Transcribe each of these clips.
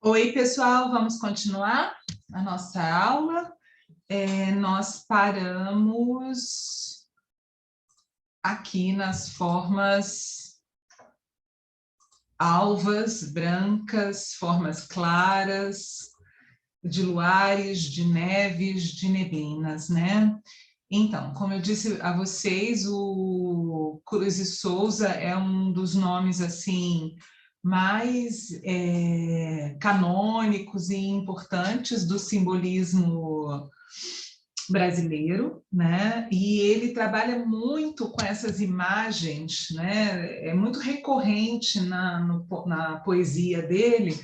Oi, pessoal, vamos continuar a nossa aula. Nós paramos aqui nas formas alvas, brancas, formas claras, de luares, de neves, de neblinas, né? Então, como eu disse a vocês, o Cruz e Souza é um dos nomes, assim, mais canônicos e importantes do simbolismo brasileiro, né? E ele trabalha muito com essas imagens, né? É muito recorrente na poesia dele,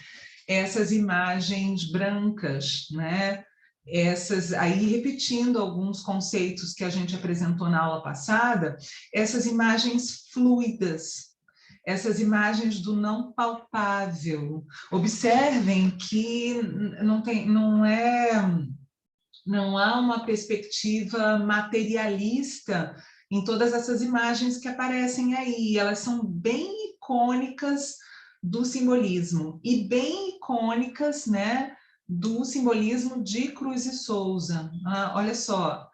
essas imagens brancas, né? Essas, aí repetindo alguns conceitos que a gente apresentou na aula passada, essas imagens fluidas, essas imagens do não palpável. Observem que não há uma perspectiva materialista em todas essas imagens que aparecem aí. Elas são bem icônicas do simbolismo e bem icônicas, né, do simbolismo de Cruz e Souza. Olha só,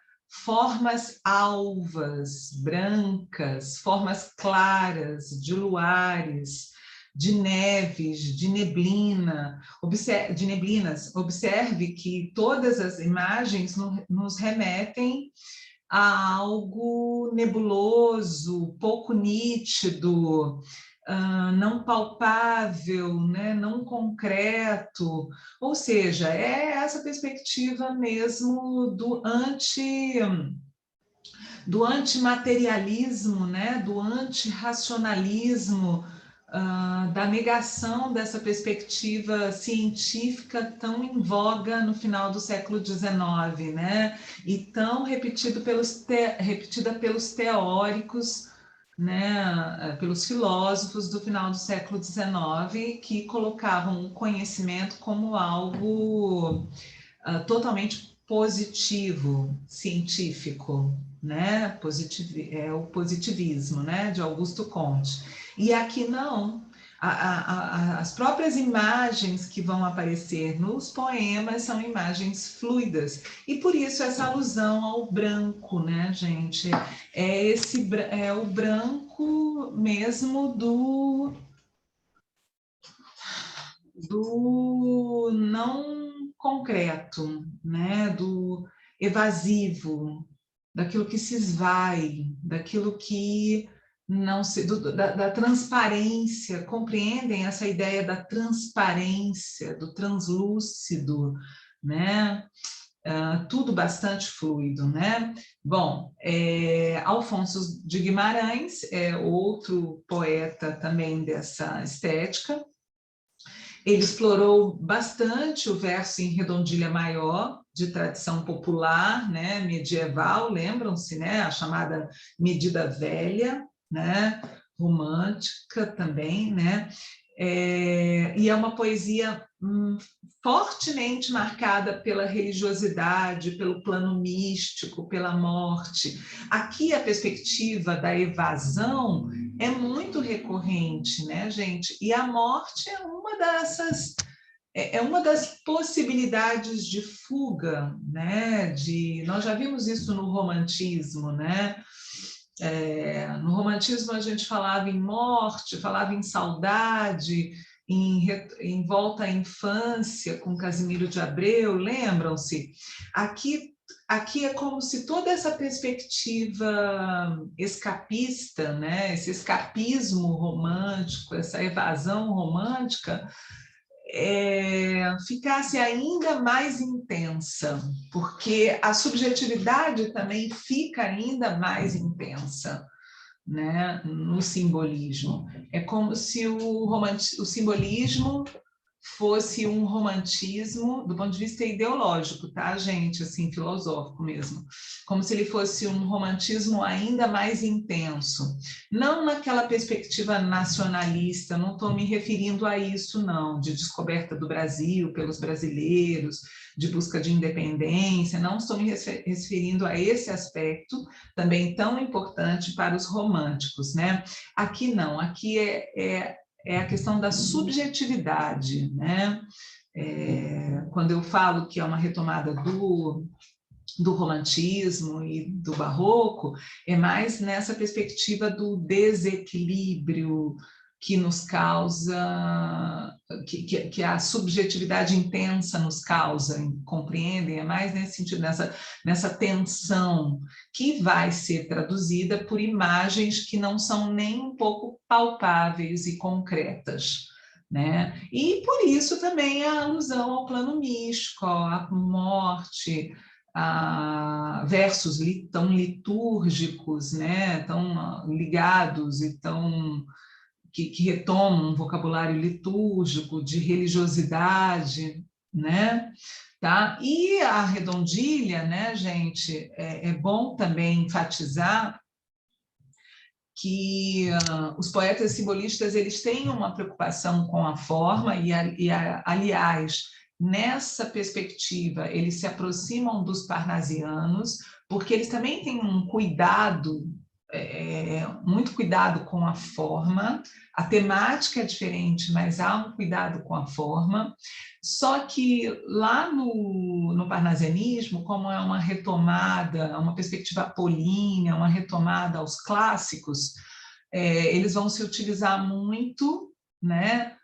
formas alvas, brancas, formas claras, de luares, de neves, de neblina, de neblinas. Observe que todas as imagens nos remetem a algo nebuloso, pouco nítido, não palpável, né? Não concreto, ou seja, é essa perspectiva mesmo do antimaterialismo, né? Do antirracionalismo, da negação dessa perspectiva científica tão em voga no final do século XIX, né? E tão repetida pelos teóricos, né? Pelos filósofos do final do século XIX, que colocavam o conhecimento como algo totalmente positivo, científico, né? É o positivismo, né? De Augusto Comte. E aqui não. As próprias imagens que vão aparecer nos poemas são imagens fluidas. E por isso essa alusão ao branco, né, gente? É o branco mesmo do não concreto, né? Do evasivo, daquilo que se esvai, daquilo que não se, da transparência. Compreendem essa ideia da transparência, do translúcido, né? Tudo bastante fluido, né? Bom, Alfonso de Guimarães é outro poeta também dessa estética. Ele explorou bastante o verso em redondilha maior, de tradição popular, né, medieval, lembram-se, né, a chamada medida velha, né, romântica também, né, e é uma poesia fortemente marcada pela religiosidade, pelo plano místico, pela morte. Aqui a perspectiva da evasão é muito recorrente, né, gente? E a morte é uma das possibilidades de fuga, né? Nós já vimos isso no romantismo, né? No romantismo a gente falava em morte, falava em saudade, em volta à infância, com Casimiro de Abreu, lembram-se? Aqui é como se toda essa perspectiva escapista, né, esse escapismo romântico, essa evasão romântica, ficasse ainda mais intensa, porque a subjetividade também fica ainda mais intensa, né, no simbolismo. É como se o simbolismo fosse um romantismo do ponto de vista ideológico, tá, gente? Assim, filosófico mesmo. Como se ele fosse um romantismo ainda mais intenso. Não naquela perspectiva nacionalista, não estou me referindo a isso, não, de descoberta do Brasil pelos brasileiros, de busca de independência, não estou me referindo a esse aspecto, também tão importante para os românticos, né? Aqui não, aqui é a questão da subjetividade, né? Quando eu falo que é uma retomada do romantismo e do barroco, é mais nessa perspectiva do desequilíbrio que nos causa, que a subjetividade intensa nos causa, compreendem? É mais nesse sentido, nessa tensão que vai ser traduzida por imagens que não são nem um pouco palpáveis e concretas, né? E por isso também a alusão ao plano místico, à morte, a versos tão litúrgicos, né? Tão ligados e tão que retomam um vocabulário litúrgico de religiosidade, né? Tá? E a redondilha, né, gente, é bom também enfatizar que os poetas simbolistas eles têm uma preocupação com a forma aliás, nessa perspectiva, eles se aproximam dos parnasianos, porque eles também têm um cuidado, muito cuidado com a forma, a temática é diferente, mas há um cuidado com a forma, só que lá no parnasianismo, como é uma retomada, uma perspectiva apolínea, uma retomada aos clássicos, eles vão se utilizar muito, né,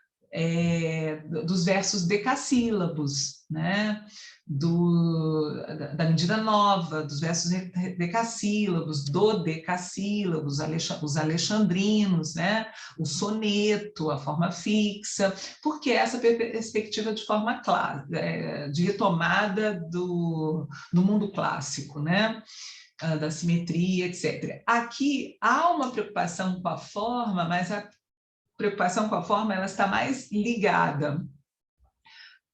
dos versos decassílabos, né? Da medida nova, dos versos decassílabos, dodecassílabos, os alexandrinos, né? O soneto, a forma fixa, porque essa perspectiva de forma clara, de retomada do mundo clássico, né? Da simetria, etc. Aqui há uma preocupação com a forma, mas a preocupação com a forma ela está mais ligada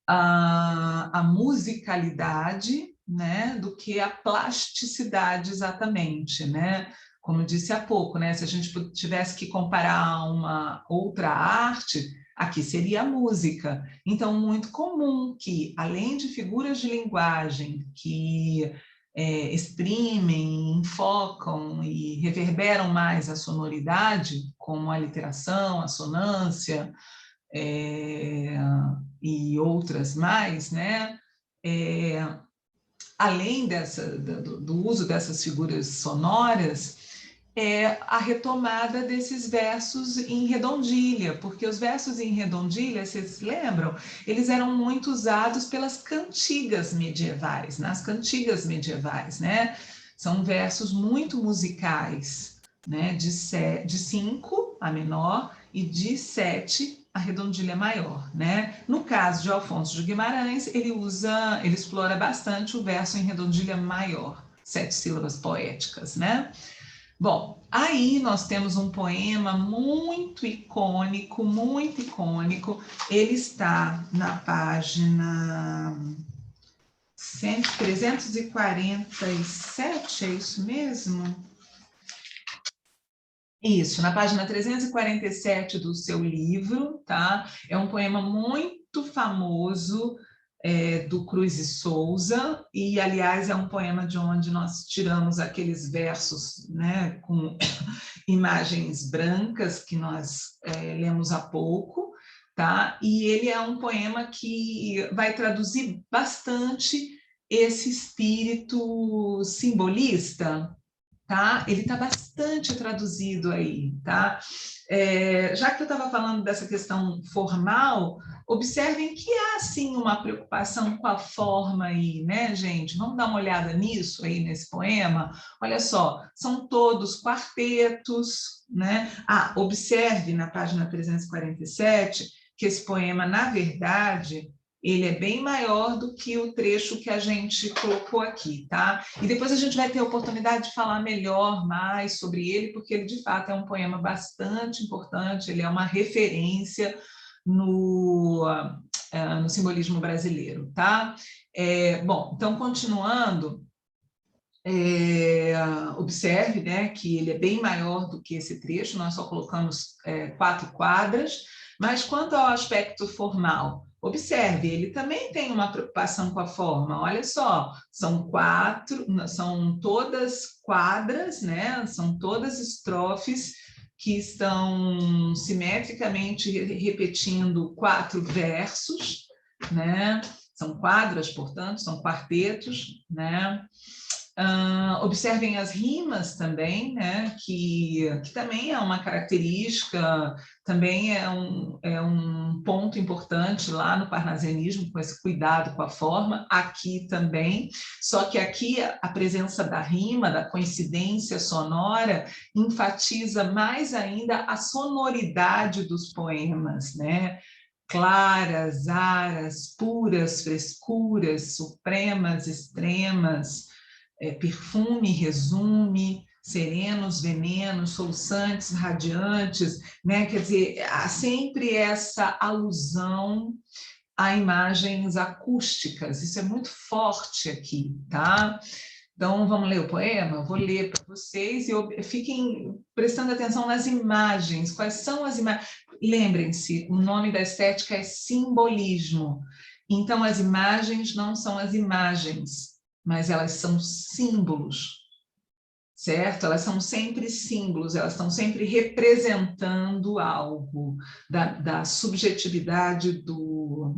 à musicalidade, né, do que à plasticidade exatamente, né? Como eu disse há pouco, né, se a gente tivesse que comparar uma outra arte, aqui seria a música. Então, muito comum que, além de figuras de linguagem que exprimem, enfocam e reverberam mais a sonoridade, como a literação, a assonância, e outras mais, né? Além do uso dessas figuras sonoras, a retomada desses versos em redondilha, porque os versos em redondilha, vocês lembram? Eles eram muito usados pelas cantigas medievais, nas cantigas medievais, né? São versos muito musicais, né? De 5 a menor e de 7 a redondilha maior, né? No caso de Alfonso de Guimarães, ele explora bastante o verso em redondilha maior, 7 sílabas poéticas, né? Bom, aí nós temos um poema muito icônico, ele está na página 347, é isso mesmo? Isso, na página 347 do seu livro, tá? É um poema muito famoso do Cruz e Souza, e, aliás, é um poema de onde nós tiramos aqueles versos, né, com imagens brancas que nós lemos há pouco, tá? E ele é um poema que vai traduzir bastante esse espírito simbolista, tá? Ele está bastante traduzido aí, tá? Já que eu estava falando dessa questão formal, observem que há, sim, uma preocupação com a forma aí, né, gente? Vamos dar uma olhada nisso aí, nesse poema? Olha só, são todos quartetos, né? Observe na página 347 que esse poema, na verdade, ele é bem maior do que o trecho que a gente colocou aqui, tá? E depois a gente vai ter a oportunidade de falar melhor, mais sobre ele, porque ele, de fato, é um poema bastante importante, ele é uma referência no simbolismo brasileiro, tá? Bom, então, continuando, observe, né, que ele é bem maior do que esse trecho, nós só colocamos 4 quadras, mas quanto ao aspecto formal, observe, ele também tem uma preocupação com a forma, olha só, são todas quadras, né, são todas estrofes que estão simetricamente repetindo 4 versos, né? São quadras, portanto, são quartetos, né? Observem as rimas também, né? Que também é uma característica, também é um ponto importante lá no parnasianismo, com esse cuidado com a forma, aqui também, só que aqui a presença da rima, da coincidência sonora, enfatiza mais ainda a sonoridade dos poemas, né? Claras, aras, puras, frescuras, supremas, extremas, perfume, resume, serenos, venenos, soluçantes, radiantes, né? Quer dizer, há sempre essa alusão a imagens acústicas, isso é muito forte aqui, tá? Então, vamos ler o poema? Vou ler para vocês e fiquem prestando atenção nas imagens. Quais são as imagens? Lembrem-se, o nome da estética é simbolismo. Então, as imagens não são as imagens, mas elas são símbolos, certo? Elas são sempre símbolos, elas estão sempre representando algo da subjetividade do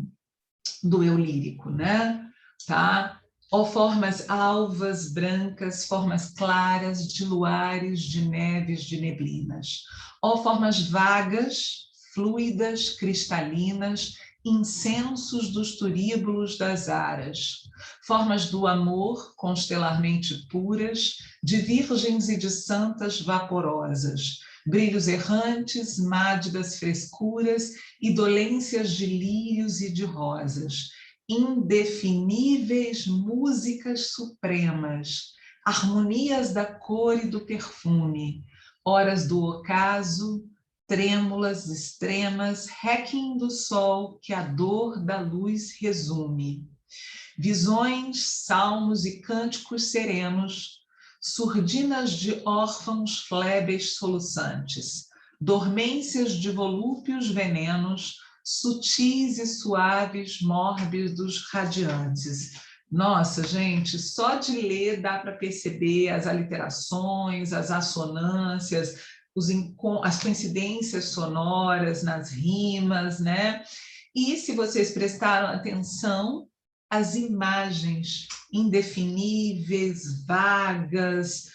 eu lírico, né? Tá? Ó formas alvas, brancas, formas claras, de luares, de neves, de neblinas. Ó formas vagas, fluidas, cristalinas, incensos dos turíbulos das aras. Formas do amor, constelarmente puras, de virgens e de santas vaporosas. Brilhos errantes, mádidas frescuras e dolências de lírios e de rosas, indefiníveis músicas supremas, harmonias da cor e do perfume, horas do ocaso, trêmulas extremas, réquiem do sol que a dor da luz resume. Visões, salmos e cânticos serenos, surdinas de órfãos flébeis soluçantes, dormências de volúpios venenos, sutis e suaves, mórbidos, radiantes. Nossa, gente, só de ler dá para perceber as aliterações, as assonâncias, as coincidências sonoras nas rimas, né? E se vocês prestaram atenção, as imagens indefiníveis, vagas,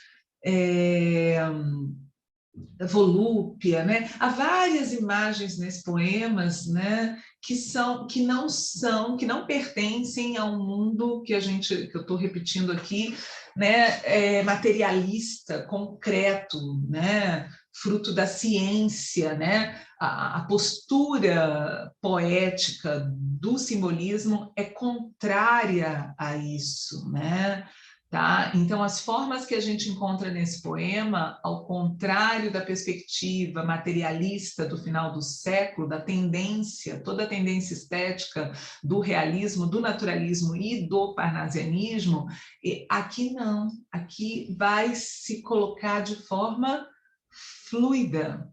volúpia, né? Há várias imagens nesses poemas, né, que não pertencem ao mundo que eu estou repetindo aqui, né, materialista, concreto, né, fruto da ciência, né? A postura poética do simbolismo é contrária a isso, né? Tá? Então, as formas que a gente encontra nesse poema, ao contrário da perspectiva materialista do final do século, da tendência, toda a tendência estética do realismo, do naturalismo e do parnasianismo, aqui não, aqui vai se colocar de forma fluida.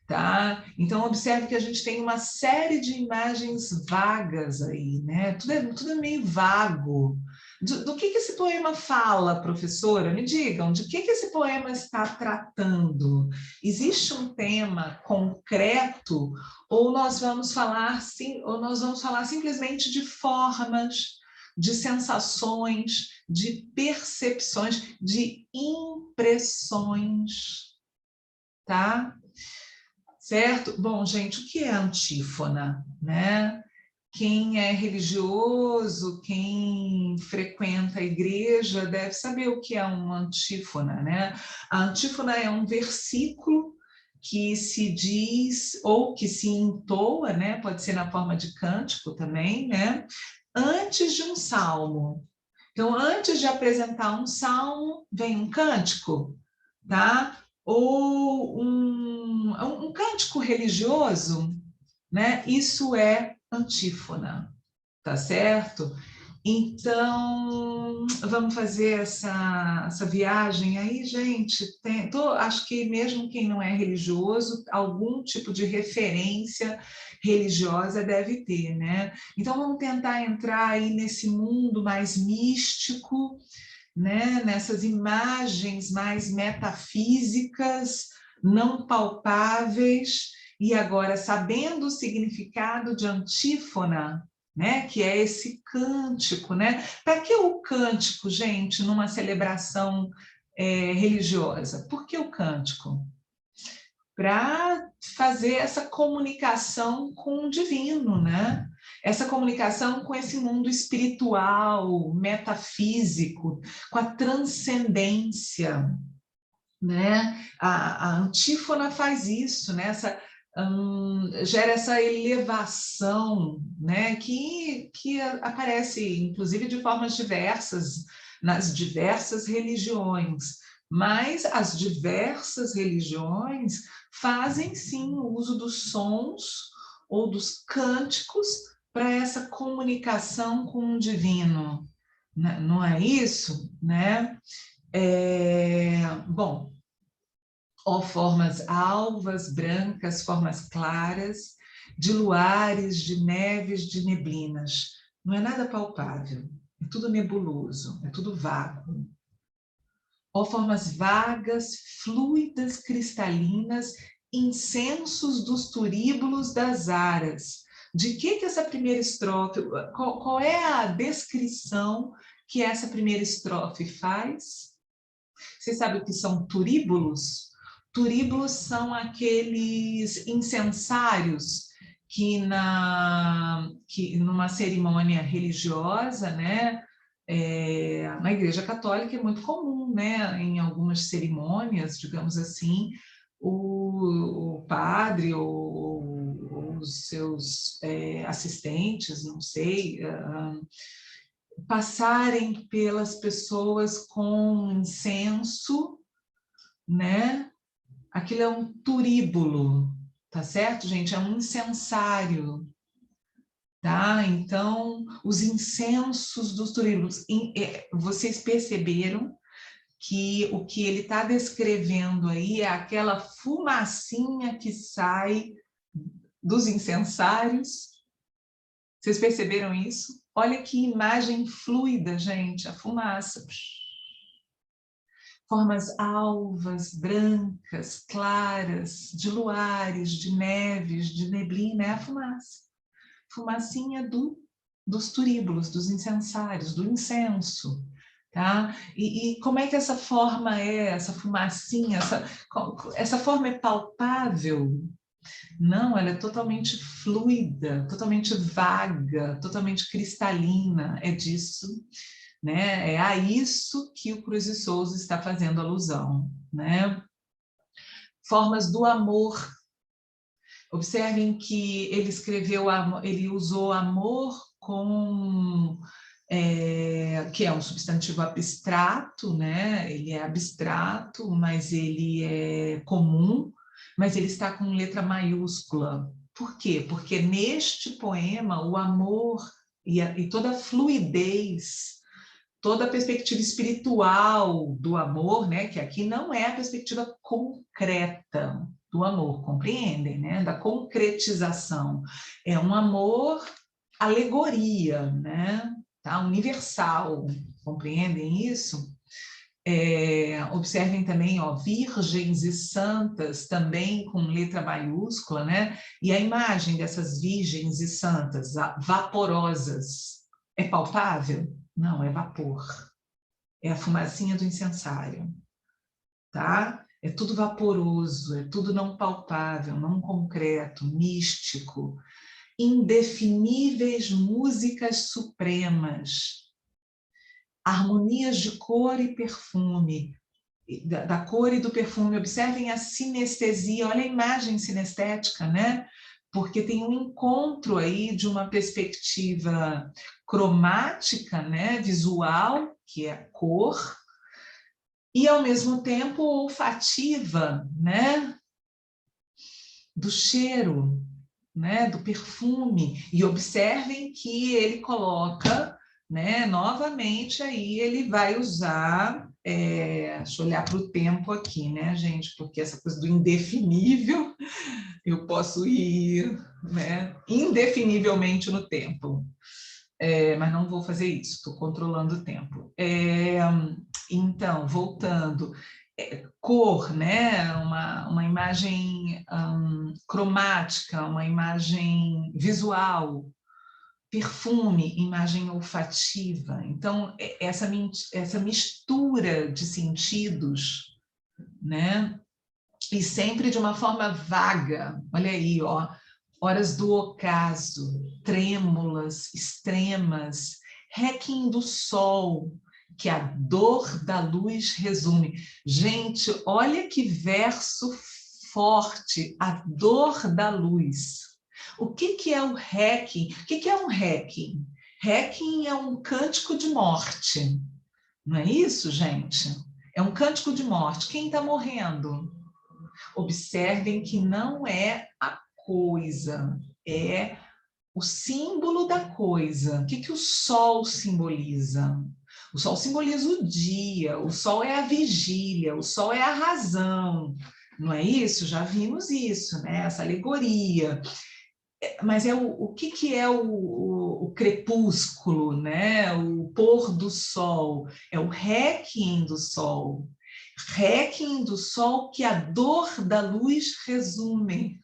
Tá? Então, observe que a gente tem uma série de imagens vagas aí, né? Tudo é meio vago. Do que esse poema fala, professora? Me digam, de que esse poema está tratando? Existe um tema concreto ou nós vamos falar simplesmente de formas, de sensações, de percepções, de impressões, tá? Certo? Bom, gente, o que é antífona, né? Quem é religioso, quem frequenta a igreja, deve saber o que é uma antífona, né? A antífona é um versículo que se diz, ou que se entoa, né? Pode ser na forma de cântico também, né? Antes de um salmo. Então, antes de apresentar um salmo, vem um cântico, tá? Ou um cântico religioso, né? Isso é antífona, tá certo? Então, vamos fazer essa viagem aí, gente. Acho que mesmo quem não é religioso, algum tipo de referência religiosa deve ter, né? Então, vamos tentar entrar aí nesse mundo mais místico, né? Nessas imagens mais metafísicas, não palpáveis, e agora, sabendo o significado de antífona, né, que é esse cântico, né? Para que o cântico, gente, numa celebração religiosa? Por que o cântico? Para fazer essa comunicação com o divino, né? Essa comunicação com esse mundo espiritual, metafísico, com a transcendência, né? A antífona faz isso, né? Gera essa elevação, né? que aparece, inclusive, de formas diversas, nas diversas religiões. Mas as diversas religiões fazem, sim, o uso dos sons ou dos cânticos para essa comunicação com o divino. Não é isso? Né? Bom, ó formas alvas, brancas, formas claras, de luares, de neves, de neblinas. Não é nada palpável, é tudo nebuloso, é tudo vago. Ó formas vagas, fluidas, cristalinas, incensos dos turíbulos das aras. De que essa primeira estrofe, qual é a descrição que essa primeira estrofe faz? Você sabe o que são turíbulos? Turíbulos são aqueles incensários que numa cerimônia religiosa, né, na Igreja Católica é muito comum, né, em algumas cerimônias, digamos assim, o padre ou os seus assistentes, não sei, passarem pelas pessoas com incenso, né? Aquilo é um turíbulo, tá certo, gente? É um incensário, tá? Então, os incensos dos turíbulos, vocês perceberam que o que ele está descrevendo aí é aquela fumacinha que sai dos incensários? Vocês perceberam isso? Olha que imagem fluida, gente, a fumaça. Formas alvas, brancas, claras, de luares, de neves, de neblina, é a fumaça. Fumacinha dos turíbulos, dos incensários, do incenso. Tá? E como é que essa forma é, essa fumacinha, essa forma é palpável? Não, ela é totalmente fluida, totalmente vaga, totalmente cristalina, é disso, né? É a isso que o Cruz de Souza está fazendo alusão, né? Formas do amor. Observem que ele escreveu, ele usou amor que é um substantivo abstrato, né? Ele é abstrato, mas ele é comum, mas ele está com letra maiúscula. Por quê? Porque neste poema o amor e toda a fluidez, toda a perspectiva espiritual do amor, né? Que aqui não é a perspectiva concreta do amor, compreendem, né? Da concretização. É um amor alegoria, né? Tá? Universal, compreendem isso? Observem também, ó, virgens e santas, também com letra maiúscula, né? E a imagem dessas virgens e santas, vaporosas, é palpável? Não, é vapor. É a fumacinha do incensário, tá? É tudo vaporoso, é tudo não palpável, não concreto, místico. Indefiníveis músicas supremas, harmonias de cor e perfume, da cor e do perfume. Observem a sinestesia, olha a imagem sinestética, né? Porque tem um encontro aí de uma perspectiva cromática, né? Visual, que é a cor, e ao mesmo tempo olfativa, né? Do cheiro, né, do perfume, e observem que ele coloca, né, novamente aí ele vai usar, deixa eu olhar para o tempo aqui, né, gente, porque essa coisa do indefinível, eu posso ir, né, indefinivelmente no tempo, mas não vou fazer isso, estou controlando o tempo. Então, voltando, cor, né? Uma imagem cromática, uma imagem visual, perfume, imagem olfativa. Então, essa mistura de sentidos, né? E sempre de uma forma vaga. Olha aí, ó, horas do ocaso, trêmulas, extremas, requiem do sol, que a dor da luz resume. Gente, olha que verso forte, a dor da luz. O que é o requiem? O que é um requiem? Requiem é um cântico de morte. Não é isso, gente? É um cântico de morte. Quem está morrendo? Observem que não é a coisa, é o símbolo da coisa. O que o sol simboliza? O sol simboliza o dia, o sol é a vigília, o sol é a razão. Não é isso? Já vimos isso, né? Essa alegoria. Mas o que é o crepúsculo, né? O pôr do sol? É o réquiem do sol. Réquiem do sol que a dor da luz resume.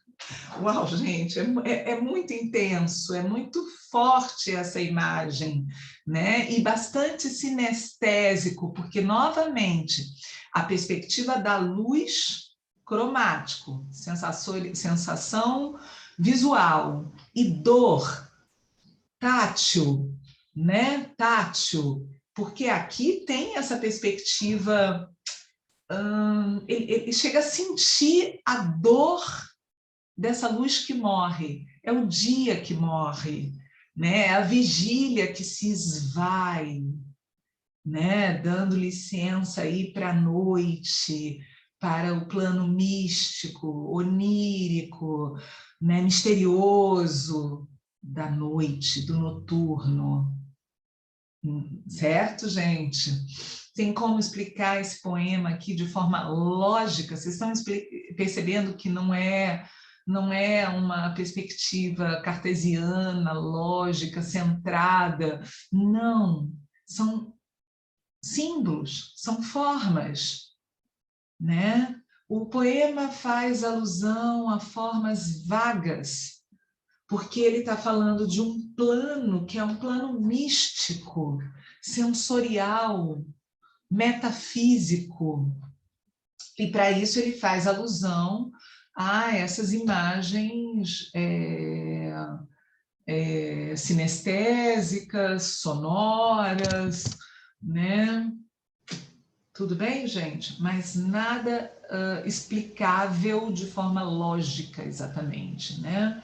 Uau, gente, é muito intenso, é muito forte essa imagem, né? E bastante sinestésico, porque, novamente, a perspectiva da luz cromático, sensação visual, e dor tátil, né? Tátil, porque aqui tem essa perspectiva, ele chega a sentir a dor dessa luz que morre, é o dia que morre, né? É a vigília que se esvai, né? Dando licença aí para a noite, para o plano místico, onírico, né? Misterioso da noite, do noturno. Certo, gente? Tem como explicar esse poema aqui de forma lógica? Vocês estão percebendo que não é uma perspectiva cartesiana, lógica, centrada. Não, são símbolos, são formas, né? O poema faz alusão a formas vagas, porque ele está falando de um plano que é um plano místico, sensorial, metafísico. E para isso ele faz alusão a essas imagens sinestésicas, sonoras, né? Tudo bem, gente? Mas nada explicável de forma lógica, exatamente, né?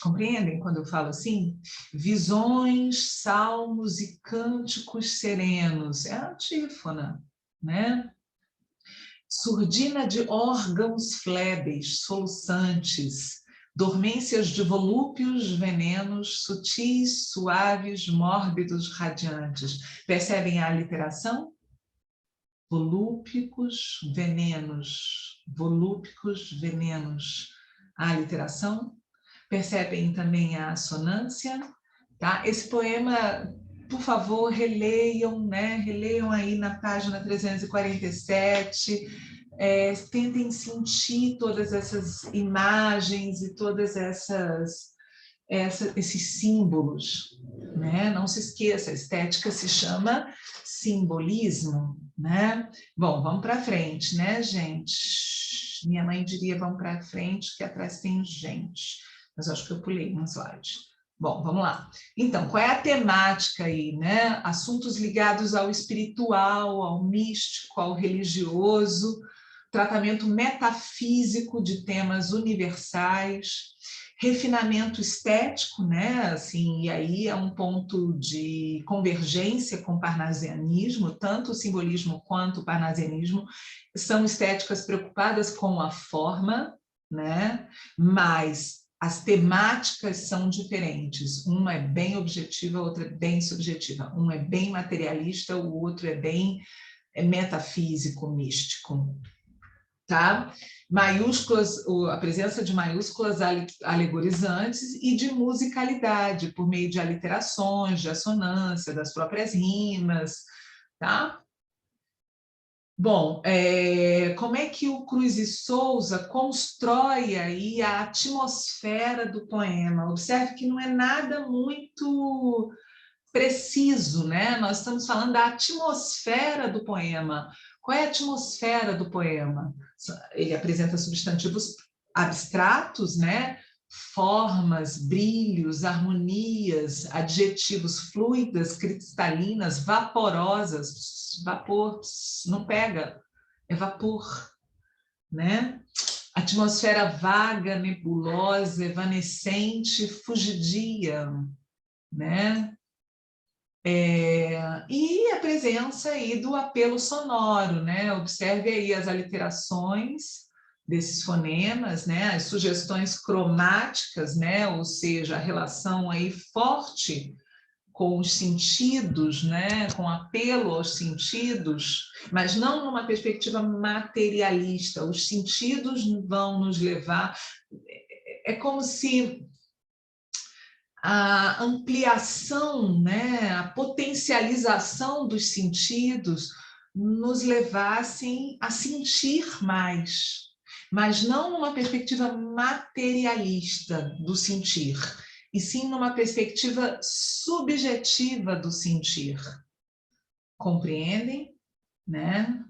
Compreendem quando eu falo assim? Visões, salmos e cânticos serenos. É a antífona, né? Surdina de órgãos flébeis, soluçantes, dormências de volúpios venenos, sutis, suaves, mórbidos, radiantes. Percebem a aliteração? Volúpicos, venenos, volúpicos, venenos. A aliteração? Percebem também a assonância? Tá? Esse poema, por favor, releiam, né? Releiam aí na página 347, tentem sentir todas essas imagens e todas esses símbolos, né? Não se esqueça, a estética se chama simbolismo, né? Bom, vamos para frente, né, gente? Minha mãe diria, vamos para frente, que atrás tem gente. Mas acho que eu pulei um slide. Bom, vamos lá. Então, qual é a temática aí, né? Assuntos ligados ao espiritual, ao místico, ao religioso, tratamento metafísico de temas universais, refinamento estético, né? Assim, e aí é um ponto de convergência com o parnasianismo, tanto o simbolismo quanto o parnasianismo são estéticas preocupadas com a forma, né? Mas as temáticas são diferentes. Uma é bem objetiva, a outra é bem subjetiva. Um é bem materialista, o outro é bem metafísico, místico. Tá? Maiúsculas, a presença de maiúsculas alegorizantes e de musicalidade, por meio de aliterações, de assonância, das próprias rimas, tá? Bom, como é que o Cruz e Souza constrói aí a atmosfera do poema? Observe que não é nada muito preciso, né? Nós estamos falando da atmosfera do poema. Qual é a atmosfera do poema? Ele apresenta substantivos abstratos, né? Formas, brilhos, harmonias, adjetivos fluidas, cristalinas, vaporosas. Vapor não pega, é vapor, né? Atmosfera vaga, nebulosa, evanescente, fugidia, né? E a presença aí do apelo sonoro, né? Observe aí as aliterações desses fonemas, né? As sugestões cromáticas, né? Ou seja, a relação aí forte com os sentidos, né? Com apelo aos sentidos, mas não numa perspectiva materialista. Os sentidos vão nos levar... É como se a ampliação, né, a potencialização dos sentidos nos levassem a sentir mais, mas não numa perspectiva materialista do sentir, e sim numa perspectiva subjetiva do sentir. Compreendem? Né?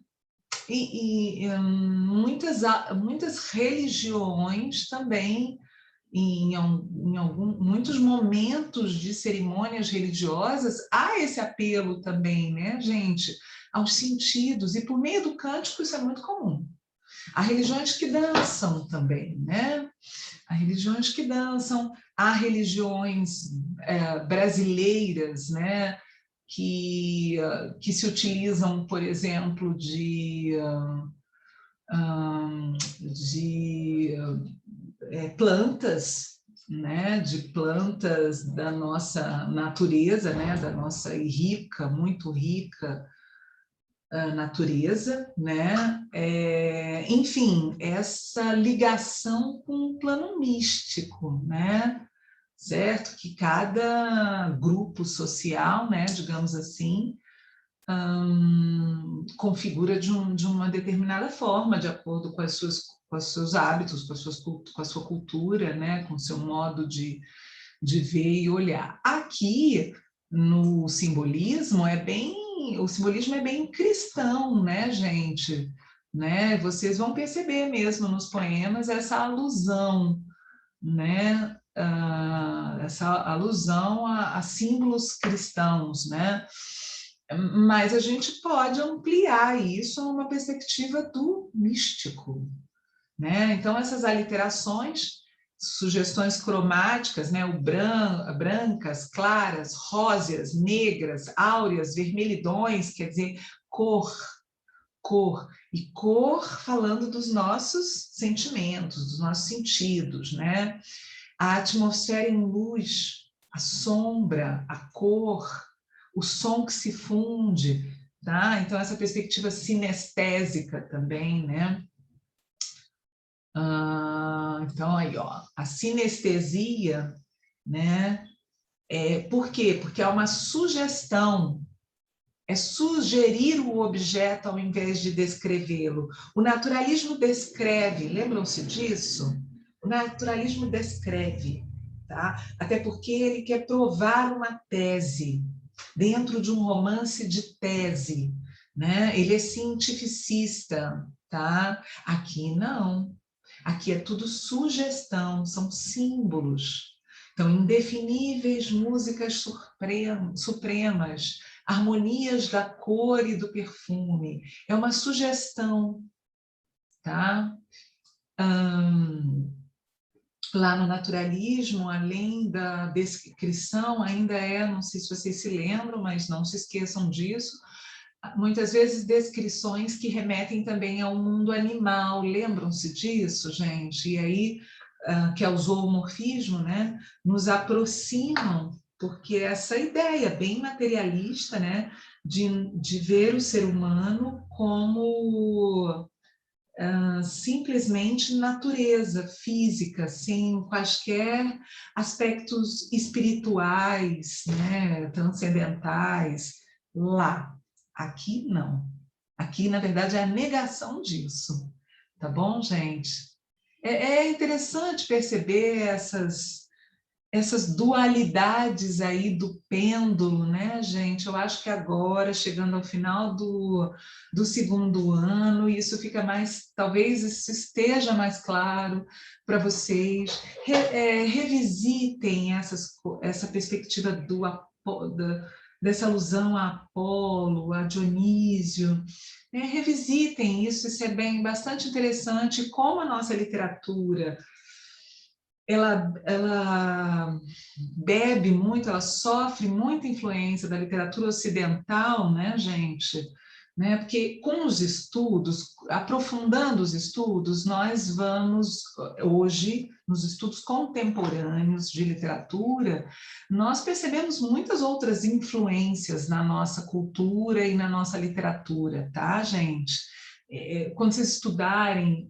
Muitas religiões também muitos momentos de cerimônias religiosas, há esse apelo também, né, gente, aos sentidos, e por meio do cântico isso é muito comum. Há religiões que dançam também, né? Há religiões que dançam, há religiões brasileiras, né, que se utilizam, por exemplo, de plantas, né, de plantas da nossa natureza, né, da nossa rica, muito rica natureza, né? Enfim, essa ligação com o plano místico, né? Certo? Que cada grupo social, né, digamos assim, configura de uma determinada forma, de acordo com os seus hábitos, com a sua cultura, né, com o seu modo de ver e olhar. Aqui, no simbolismo, o simbolismo é bem cristão, né, gente? Né? Vocês vão perceber mesmo nos poemas essa alusão, né? Essa alusão a símbolos cristãos, né? Mas a gente pode ampliar isso numa perspectiva do místico, né? Então, essas aliterações, sugestões cromáticas, né? Brancas, claras, róseas, negras, áureas, vermelhidões, quer dizer, cor, cor. E cor falando dos nossos sentimentos, dos nossos sentidos, né? A atmosfera em luz, a sombra, a cor, o som que se funde, tá? Então, essa perspectiva sinestésica também, né? Então, aí, ó, a sinestesia, né? Por quê? Porque há uma sugestão, é sugerir o objeto ao invés de descrevê-lo. O naturalismo descreve, lembram-se disso? O naturalismo descreve, tá? Até porque ele quer provar uma tese, dentro de um romance de tese, né? Ele é cientificista, tá? Aqui não. Aqui é tudo sugestão, são símbolos. Então, indefiníveis músicas supremas, harmonias da cor e do perfume. É uma sugestão, tá? Lá no naturalismo, além da descrição, ainda não sei se vocês se lembram, mas não se esqueçam disso, muitas vezes descrições que remetem também ao mundo animal. Lembram-se disso, gente? E aí, que é o zoomorfismo, né? Nos aproximam, porque essa ideia bem materialista, né? De ver o ser humano como simplesmente natureza física, sem quaisquer aspectos espirituais, né? Transcendentais, lá. Aqui não. Aqui, na verdade, é a negação disso. Tá bom, gente? É interessante perceber essas dualidades aí do pêndulo, né, gente? Eu acho que agora, chegando ao final do segundo ano, isso fica mais, talvez isso esteja mais claro para vocês. Revisitem essa perspectiva dessa alusão a Apolo, a Dionísio. Revisitem isso é bastante interessante, como a nossa literatura ela bebe muito, ela sofre muita influência da literatura ocidental, né, gente? Né? Porque com os estudos, aprofundando os estudos, nós vamos, hoje, nos estudos contemporâneos de literatura, nós percebemos muitas outras influências na nossa cultura e na nossa literatura, tá, gente? Quando vocês estudarem,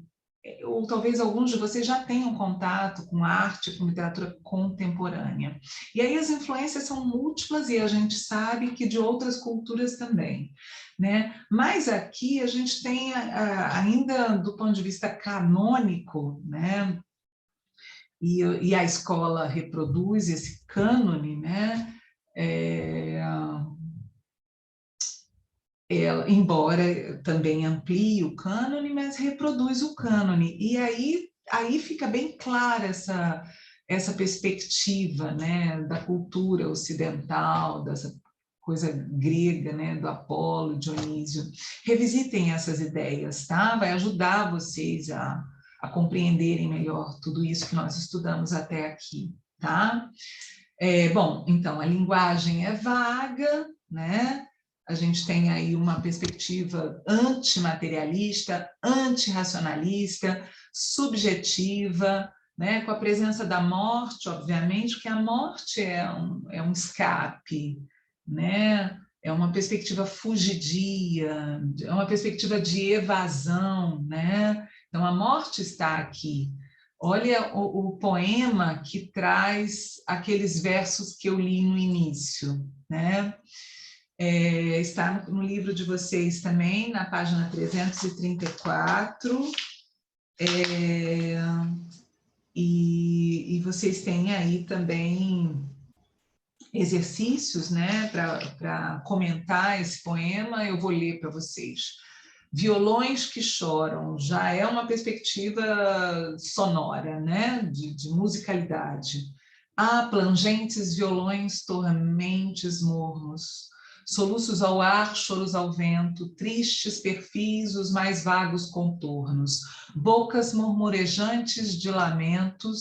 ou talvez alguns de vocês já tenham contato com arte, com literatura contemporânea. E aí as influências são múltiplas e a gente sabe que de outras culturas também, né? Mas aqui a gente tem ainda do ponto de vista canônico, né? E a escola reproduz esse cânone, né? Ela, embora também amplie o cânone, mas reproduz o cânone. E aí fica bem clara essa perspectiva, né, da cultura ocidental, dessa coisa grega, né, do Apolo, Dionísio. Revisitem essas ideias, tá? Vai ajudar vocês a compreenderem melhor tudo isso que nós estudamos até aqui, tá? Bom, então, a linguagem é vaga, né? A gente tem aí uma perspectiva antimaterialista, antirracionalista, subjetiva, né? Com a presença da morte, obviamente, porque a morte é um escape, né? É uma perspectiva fugidia, é uma perspectiva de evasão, né? Então, a morte está aqui. Olha o poema que traz aqueles versos que eu li no início, né? Está no livro de vocês também, na página 334, e vocês têm aí também exercícios, né, para comentar esse poema. Eu vou ler para vocês. Violões que choram, já é uma perspectiva sonora, né, de musicalidade. Plangentes violões, tormentes mornos, soluços ao ar, choros ao vento, tristes perfis, os mais vagos contornos, bocas murmurejantes de lamento,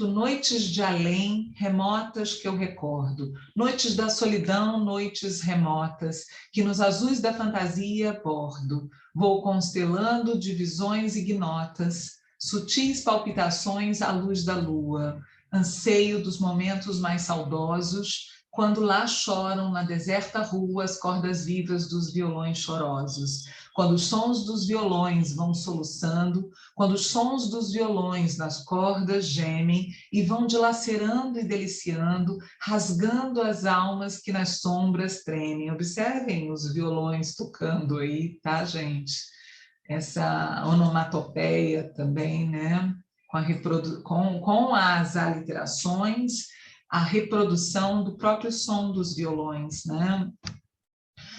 noites de além, remotas que eu recordo, noites da solidão, noites remotas, que nos azuis da fantasia bordo, vou constelando de visões ignotas, sutis palpitações à luz da lua, anseio dos momentos mais saudosos, quando lá choram na deserta rua as cordas vivas dos violões chorosos, quando os sons dos violões vão soluçando, quando os sons dos violões nas cordas gemem e vão dilacerando e deliciando, rasgando as almas que nas sombras tremem. Observem os violões tocando aí, tá, gente? Essa onomatopeia também, né? Com as aliterações, a reprodução do próprio som dos violões, né?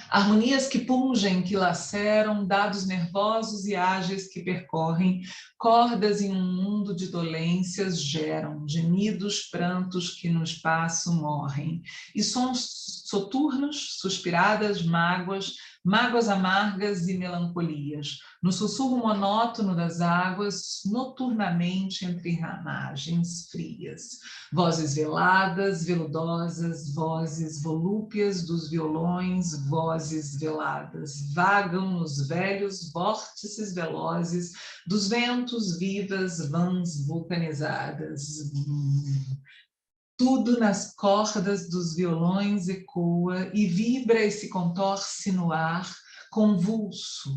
Harmonias que pungem, que laceram, dados nervosos e ágeis que percorrem, cordas em um mundo de dolências geram, gemidos, prantos que no espaço morrem, e sons soturnos, suspiradas mágoas, mágoas amargas e melancolias, no sussurro monótono das águas, noturnamente entre ramagens frias. Vozes veladas, veludosas, vozes volúpias dos violões, vozes veladas, vagam nos velhos vórtices velozes dos ventos vivas, vãs vulcanizadas. Tudo nas cordas dos violões ecoa e vibra e se contorce no ar, convulso.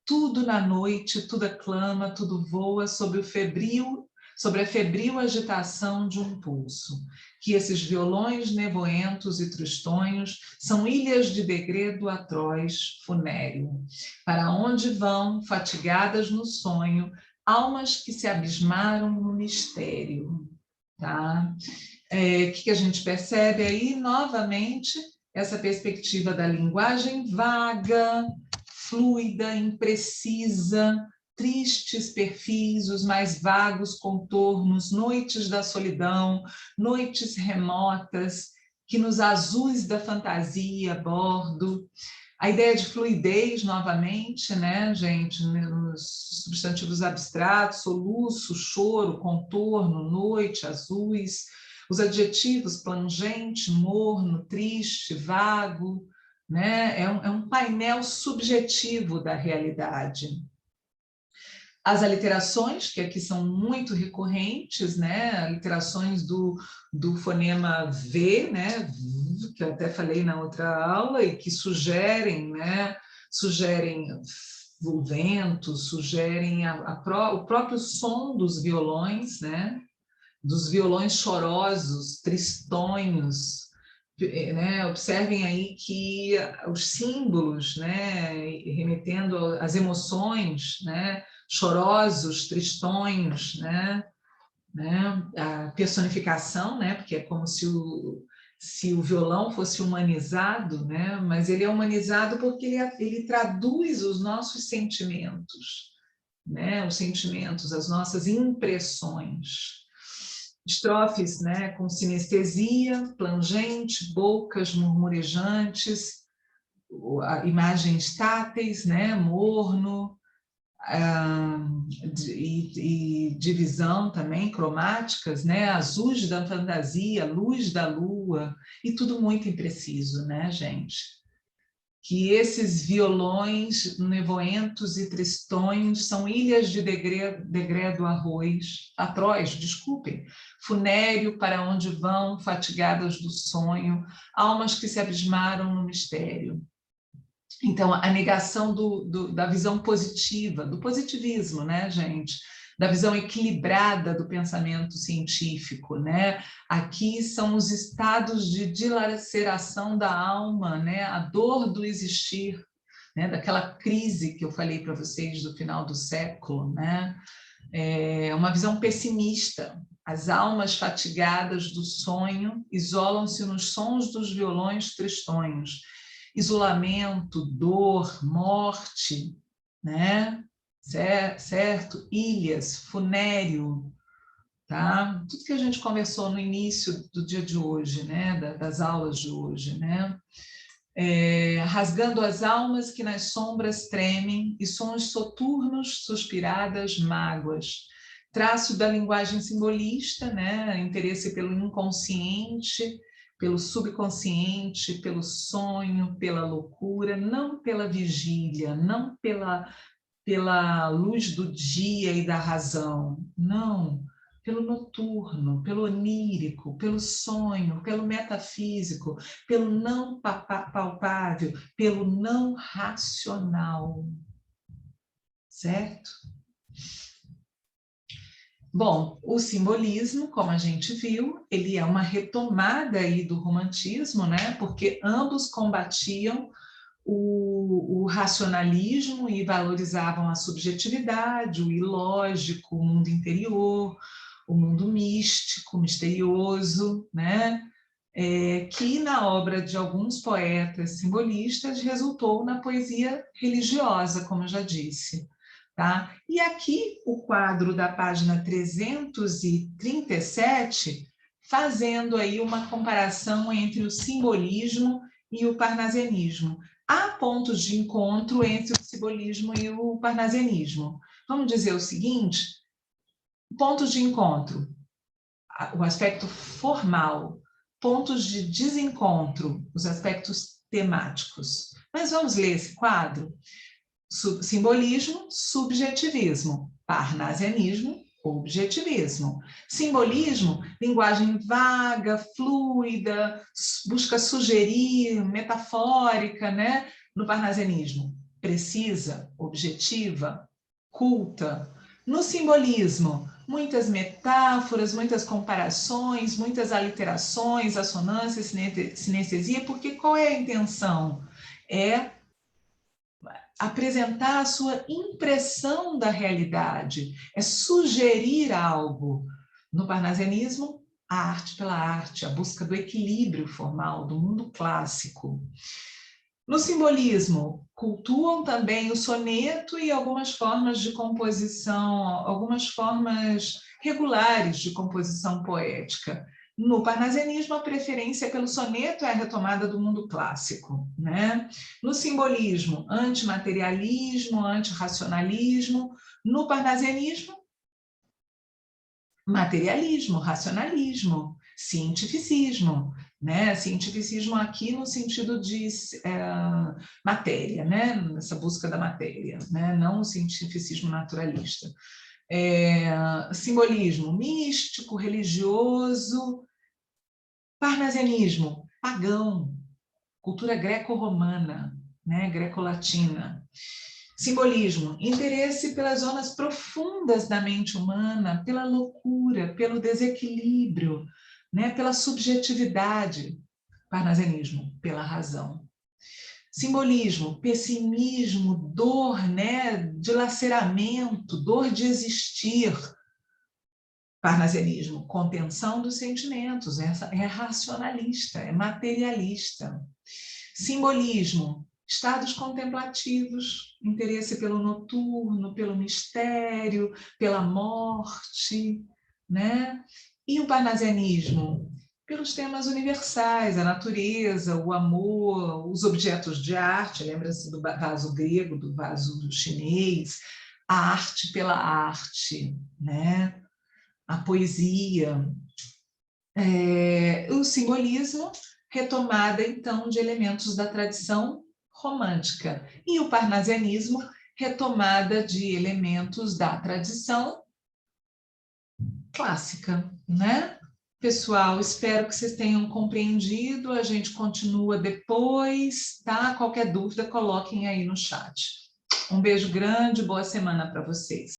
Tudo na noite, tudo aclama, tudo voa sobre o febril, sobre a febril agitação de um pulso, que esses violões nevoentos e tristonhos são ilhas de degredo atroz, funéreo, para onde vão, fatigadas no sonho, almas que se abismaram no mistério. Tá? Que a gente percebe aí, novamente, essa perspectiva da linguagem vaga, fluida, imprecisa, tristes perfis, os mais vagos contornos, noites da solidão, noites remotas, que nos azuis da fantasia bordo. A ideia de fluidez, novamente, né, gente, nos substantivos abstratos, soluço, choro, contorno, noite, azuis, os adjetivos plangente, morno, triste, vago, né, é um painel subjetivo da realidade. As aliterações, que aqui são muito recorrentes, né? Aliterações do fonema V, né? Que eu até falei na outra aula, e que sugerem, né? Sugerem o vento, sugerem o próprio som dos violões, né? Dos violões chorosos, tristonhos, né? Observem aí que os símbolos, né? Remetendo às emoções, né? Chorosos, tristonhos, né? A personificação, né? Porque é como se o violão fosse humanizado, né? Mas ele é humanizado porque ele traduz os nossos sentimentos, né? Os sentimentos, as nossas impressões. Estrofes, né? Com sinestesia, plangente, bocas murmurejantes, imagens táteis, né? Morno, e divisão também, cromáticas, né? Azuis da fantasia, luz da lua, e tudo muito impreciso, né, gente? Que esses violões nevoentos e tristonhos são ilhas de degredo atroz, desculpem, funéreo para onde vão, fatigadas do sonho, almas que se abismaram no mistério. Então, a negação da visão positiva, do positivismo, né, gente? Da visão equilibrada do pensamento científico, né? Aqui são os estados de dilaceração da alma, né? A dor do existir, né? Daquela crise que eu falei para vocês do final do século, né? É uma visão pessimista. As almas fatigadas do sonho isolam-se nos sons dos violões tristonhos. Isolamento, dor, morte, né? Certo? Ilhas, funéreo, tá? Tudo que a gente conversou no início do dia de hoje, né? Das aulas de hoje, né? Rasgando as almas que nas sombras tremem e sons soturnos, suspiradas mágoas. Traço da linguagem simbolista, né? Interesse pelo inconsciente, pelo subconsciente, pelo sonho, pela loucura, não pela vigília, não pela luz do dia e da razão, não, pelo noturno, pelo onírico, pelo sonho, pelo metafísico, pelo não palpável, pelo não racional, certo? Bom, o simbolismo, como a gente viu, ele é uma retomada aí do romantismo, né? Porque ambos combatiam o racionalismo e valorizavam a subjetividade, o ilógico, o mundo interior, o mundo místico, misterioso, né? Que na obra de alguns poetas simbolistas resultou na poesia religiosa, como eu já disse. Tá? E aqui o quadro da página 337, fazendo aí uma comparação entre o simbolismo e o parnasianismo. Há pontos de encontro entre o simbolismo e o parnasianismo. Vamos dizer o seguinte: pontos de encontro, o aspecto formal, pontos de desencontro, os aspectos temáticos. Mas vamos ler esse quadro? Simbolismo, subjetivismo. Parnasianismo, objetivismo. Simbolismo, linguagem vaga, fluida, busca sugerir, metafórica, né? No parnasianismo, precisa, objetiva, culta. No simbolismo, muitas metáforas, muitas comparações, muitas aliterações, assonâncias, sinestesia, porque qual é a intenção? É apresentar a sua impressão da realidade, é sugerir algo. No parnasianismo, a arte pela arte, a busca do equilíbrio formal, do mundo clássico. No simbolismo, cultuam também o soneto e algumas formas de composição, algumas formas regulares de composição poética. No parnasianismo, a preferência pelo soneto é a retomada do mundo clássico, né? No simbolismo, antimaterialismo, antirracionalismo. No parnasianismo, materialismo, racionalismo, cientificismo, né? Cientificismo aqui no sentido de matéria, né? Nessa busca da matéria, né? Não o cientificismo naturalista. Simbolismo místico, religioso, parnasianismo, pagão, cultura greco-romana, né? Greco-latina. Simbolismo, interesse pelas zonas profundas da mente humana, pela loucura, pelo desequilíbrio, né? Pela subjetividade. Parnasianismo, pela razão. Simbolismo, pessimismo, dor, né? Dilaceramento, dor de existir. Parnasianismo, contenção dos sentimentos, é racionalista, é materialista. Simbolismo, estados contemplativos, interesse pelo noturno, pelo mistério, pela morte, né? E o parnasianismo, pelos temas universais, a natureza, o amor, os objetos de arte, lembra-se do vaso grego, do vaso chinês, a arte pela arte, né? A poesia, o simbolismo, retomada, então, de elementos da tradição romântica, e o parnasianismo, retomada de elementos da tradição clássica, né? Pessoal, espero que vocês tenham compreendido, a gente continua depois, tá? Qualquer dúvida, coloquem aí no chat. Um beijo grande, boa semana para vocês.